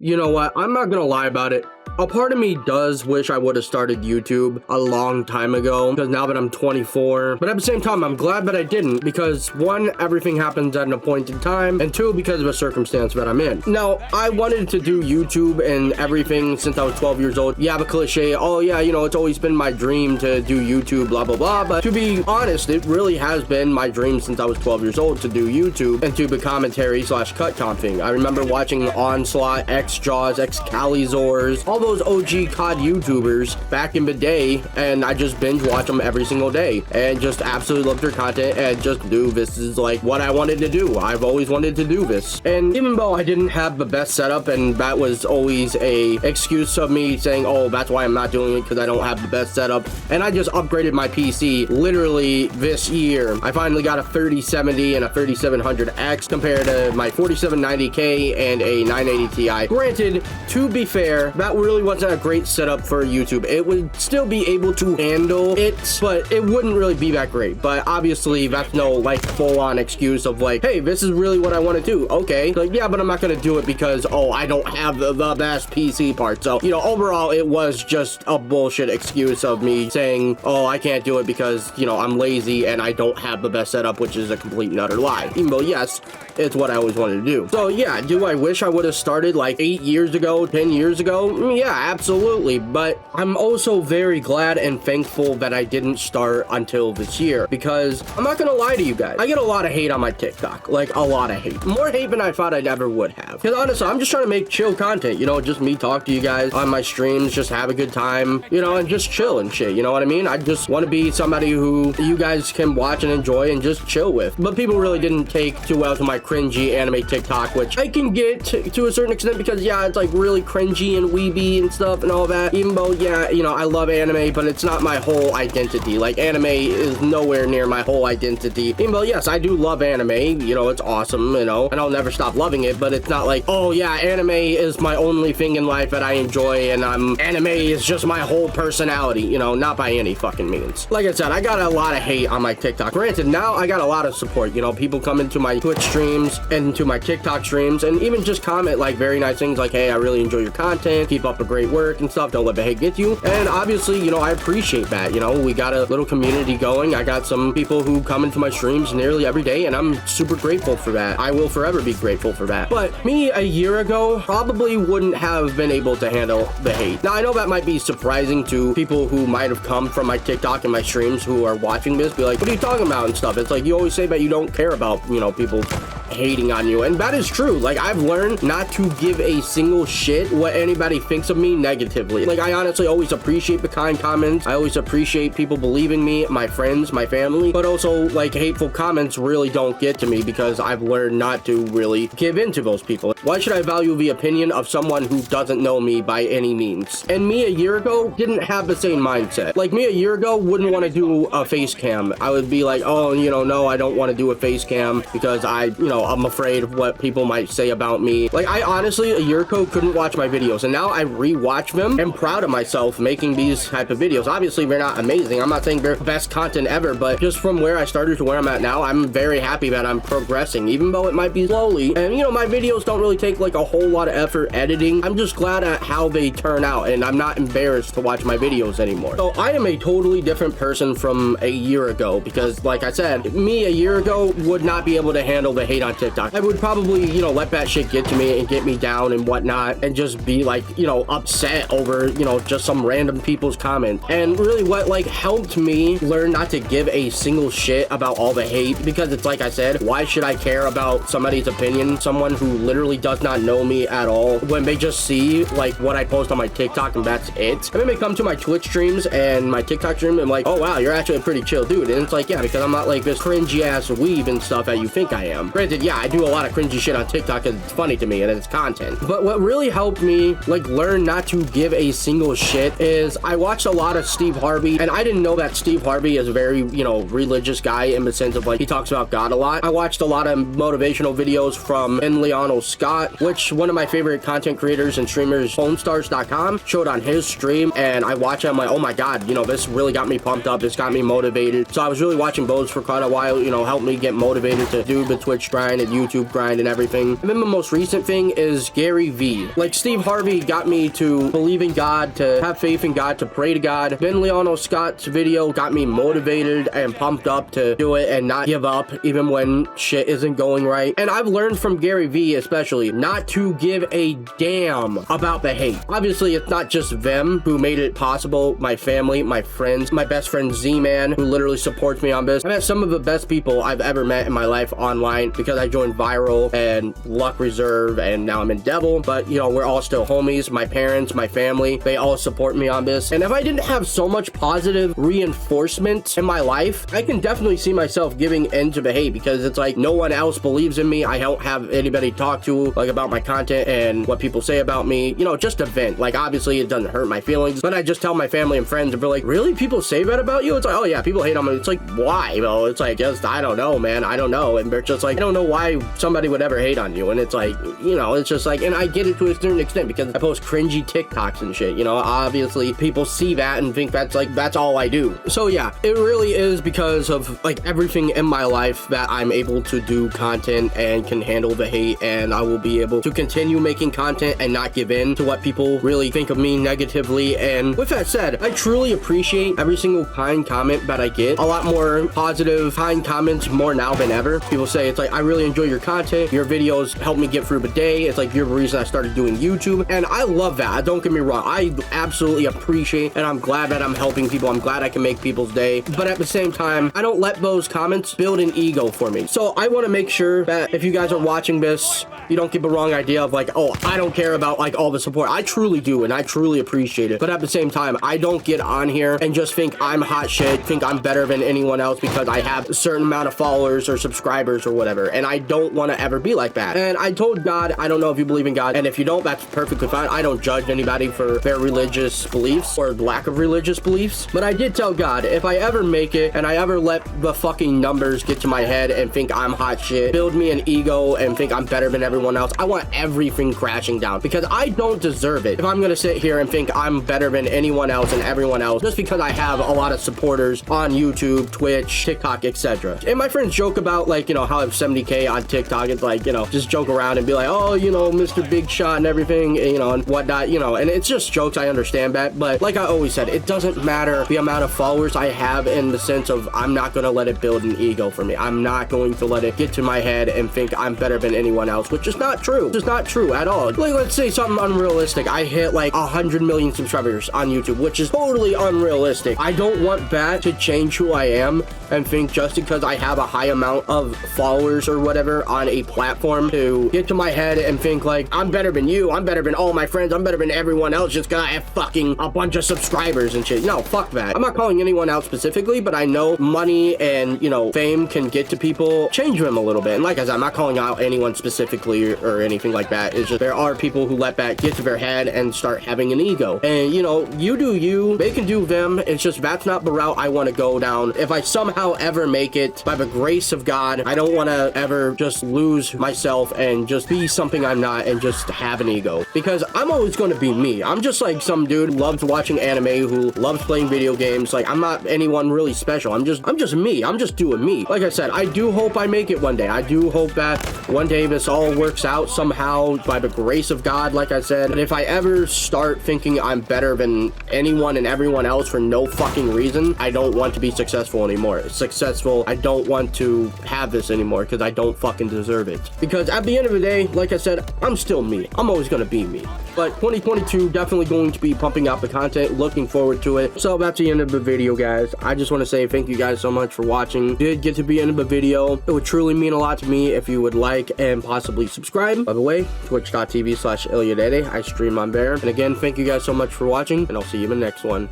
You know what? I'm not gonna lie about it. A part of me does wish I would have started YouTube a long time ago, because now that I'm 24, but at the same time, I'm glad that I didn't, because one, everything happens at an appointed time, and two, because of a circumstance that I'm in. Now, I wanted to do YouTube and everything since I was 12 years old. Yeah, the cliche, oh yeah, you know, it's always been my dream to do YouTube, blah, blah, blah, but to be honest, it really has been my dream since I was 12 years old to do YouTube and to the commentary slash cut comping. I remember watching Onslaught, X-Jaws, Excalizors, all those OG COD YouTubers back in the day, and I just binge watch them every single day and just absolutely love their content and just do this is like what I wanted to do. I've always wanted to do this. And even though I didn't have the best setup, and that was always a excuse of me saying, oh, that's why I'm not doing it, because I don't have the best setup, and I just upgraded my PC literally this year. I finally got a 3070 and a 3700X compared to my 4790K and a 980 Ti. Granted, to be fair, that really wasn't a great setup for YouTube. It would still be able to handle it, but it wouldn't really be that great. But obviously, that's no like full-on excuse of like, hey, this is really what I want to do. Okay, like, yeah, but I'm not gonna do it because, oh, I don't have the best PC part. So, you know, overall, it was just a bullshit excuse of me saying, oh, I can't do it because, you know, I'm lazy and I don't have the best setup, which is a complete and utter lie. Even though, yes, it's what I always wanted to do. So yeah, do I wish I would have started like 8 years ago, 10 years ago? Yeah, absolutely. But I'm also very glad and thankful that I didn't start until this year, because I'm not gonna lie to you guys, I get a lot of hate on my TikTok, like a lot of hate, more hate than I thought I'd ever would have. Because honestly, I'm just trying to make chill content, you know, just me talk to you guys on my streams, just have a good time, you know, and just chill and shit, you know what I mean? I just want to be somebody who you guys can watch and enjoy and just chill with. But people really didn't take too well to my cringy anime TikTok, which I can get to a certain extent, because yeah, it's like really cringy and weeby and stuff and all that. Even though, yeah, you know, I love anime, but it's not my whole identity. Like, anime is nowhere near my whole identity. Even though, yes, I do love anime, you know, it's awesome, you know, and I'll never stop loving it, but it's not like, oh yeah, anime is my only thing in life that I enjoy, and anime is just my whole personality, you know, not by any fucking means. Like I said, I got a lot of hate on my TikTok. Granted, now I got a lot of support, you know, people come into my Twitch streams and to my TikTok streams and even just comment like very nice things like, hey, I really enjoy your content, keep up the great work and stuff, don't let the hate get you. And obviously, you know, I appreciate that. You know, we got a little community going. I got some people who come into my streams nearly every day, and I'm super grateful for that. I will forever be grateful for that. But me a year ago probably wouldn't have been able to handle the hate. Now, I know that might be surprising to people who might have come from my TikTok and my streams who are watching this, be like, what are you talking about and stuff? It's like, you always say that you don't care about, you know, people hating on you, and that is true. Like, I've learned not to give a single shit what anybody thinks of me negatively. Like, I honestly always appreciate the kind comments. I always appreciate people believing me, my friends, my family, but also like hateful comments really don't get to me, because I've learned not to really give in to those people. Why should I value the opinion of someone who doesn't know me by any means? And me a year ago didn't have the same mindset. Like, me a year ago wouldn't want to do a face cam. I would be like, oh, you know, no, I don't want to do a face cam because I'm afraid of what people might say about me. Like, I honestly, a year ago, couldn't watch my videos, and now I rewatch them. I'm proud of myself making these type of videos. Obviously, they're not amazing. I'm not saying they're the best content ever, but just from where I started to where I'm at now, I'm very happy that I'm progressing, even though it might be slowly. And, you know, my videos don't really take like a whole lot of effort editing. I'm just glad at how they turn out, and I'm not embarrassed to watch my videos anymore. So I am a totally different person from a year ago, because like I said, me a year ago would not be able to handle the hate on TikTok. I would probably, you know, let that shit get to me and get me down and whatnot, and just be like, you know, upset over, you know, just some random people's comment. And really what like helped me learn not to give a single shit about all the hate, because it's like I said, why should I care about somebody's opinion, someone who literally does not know me at all, when they just see like what I post on my TikTok and that's it. And then they come to my Twitch streams and my TikTok stream and like, oh wow, you're actually a pretty chill dude. And it's like, yeah, because I'm not like this cringy ass weeb and stuff that you think I am. Granted, yeah, I do a lot of cringy shit on TikTok because it's funny to me and it's content. But what really helped me like learn not to give a single shit is I watched a lot of Steve Harvey, and I didn't know that Steve Harvey is a very, you know, religious guy in the sense of like he talks about God a lot. I watched a lot of motivational videos from Emiliano Scott, which one of my favorite content creators and streamers, PhoneStars.com, showed on his stream, and I watched it. I'm like, oh my god, you know, this really got me pumped up. This got me motivated. So I was really watching those for quite a while, you know, helped me get motivated to do the Twitch grind grind and YouTube grind and everything. And then the most recent thing is Gary Vee. Like, Steve Harvey got me to believe in God, to have faith in God, to pray to God. Ben Leano Scott's video got me motivated and pumped up to do it and not give up even when shit isn't going right. And I've learned from Gary Vee especially not to give a damn about the hate. Obviously, it's not just them who made it possible. My family, my friends, my best friend Z-Man, who literally supports me on this. I met some of the best people I've ever met in my life online because I joined Viral and Luck Reserve, and now I'm in Devil. But, you know, we're all still homies. My parents, my family, they all support me on this. And if I didn't have so much positive reinforcement in my life, I can definitely see myself giving in to the hate, because it's like no one else believes in me. I don't have anybody to talk to, like, about my content and what people say about me. You know, just a vent. Like, obviously it doesn't hurt my feelings, but I just tell my family and friends, and they're like, really? People say that about you? It's like, oh yeah, people hate on me. It's like, why? Well, it's like, just, I don't know, man. I don't know. And they're just like, I don't know why somebody would ever hate on you. And it's like, you know, it's just like, and I get it to a certain extent because I post cringy TikToks and shit, you know. Obviously people see that and think that's like, that's all I do. So yeah, it really is because of like everything in my life that I'm able to do content and can handle the hate, and I will be able to continue making content and not give in to what people really think of me negatively. And with that said, I truly appreciate every single kind comment that I get. A lot more positive kind comments more now than ever. People say, it's like, I really enjoy your content, your videos help me get through the day, it's like you're the reason I started doing YouTube. And I love that. Don't get me wrong, I absolutely appreciate, and I'm glad that I'm helping people. I'm glad I can make people's day, but at the same time, I don't let those comments build an ego for me. So I want to make sure that if you guys are watching this, you don't get the wrong idea of like, oh, I don't care about like all the support. I truly do, and I truly appreciate it. But at the same time, I don't get on here and just think I'm hot shit, think I'm better than anyone else because I have a certain amount of followers or subscribers or whatever. And I don't want to ever be like that. And I told God, I don't know if you believe in God, and if you don't, that's perfectly fine. I don't judge anybody for their religious beliefs or lack of religious beliefs. But I did tell God, if I ever make it and I ever let the fucking numbers get to my head and think I'm hot shit, build me an ego and think I'm better than everyone else, I want everything crashing down because I don't deserve it. If I'm gonna sit here and think I'm better than anyone else and everyone else just because I have a lot of supporters on YouTube, Twitch, TikTok, etc. And my friends joke about, like, you know, how I have 70K on TikTok. It's like, you know, just joke around and be like, oh, you know, Mr. Big Shot and everything, you know, and whatnot, you know, and it's just jokes. I understand that, but like I always said, it doesn't matter the amount of followers I have, in the sense of I'm not gonna let it build an ego for me. I'm not going to let it get to my head and think I'm better than anyone else, which is not true. It's just not true at all. Like, let's say something unrealistic. I hit like 100 million subscribers on YouTube, which is totally unrealistic. I don't want that to change who I am and think just because I have a high amount of followers or whatever on a platform to get to my head and think like I'm better than you, I'm better than all my friends, I'm better than everyone else just because I have fucking a bunch of subscribers and shit. No, fuck that. I'm not calling anyone out specifically, but I know money and, you know, fame can get to people, change them a little bit. And like I said, I'm not calling out anyone specifically or anything like that. It's just there are people who let that get to their head and start having an ego. And, you know, you do you, they can do them. It's just that's not the route I want to go down. If I somehow ever make it, by the grace of God, I don't want to ever just lose myself and just be something I'm not and just have an ego, because I'm always going to be me. I'm just like some dude who loves watching anime, who loves playing video games. Like, I'm not anyone really special. I'm just me. I'm just doing me. Like I said, I do hope I make it one day. I do hope that one day this all works out somehow by the grace of God, like I said. But if I ever start thinking I'm better than anyone and everyone else for no fucking reason, I don't want to be successful anymore. Successful, I don't want to have this anymore because I don't fucking deserve it. Because at the end of the day, like I said, I'm still me. I'm always going to be me. But 2022, definitely going to be pumping out the content. Looking forward to it. So that's the end of the video, guys. I just want to say thank you guys so much for watching. Did get to the end of the video. It would truly mean a lot to me if you would like and possibly subscribe. By the way, twitch.tv/IlyaDede. I stream on there. And again, thank you guys so much for watching, and I'll see you in the next one.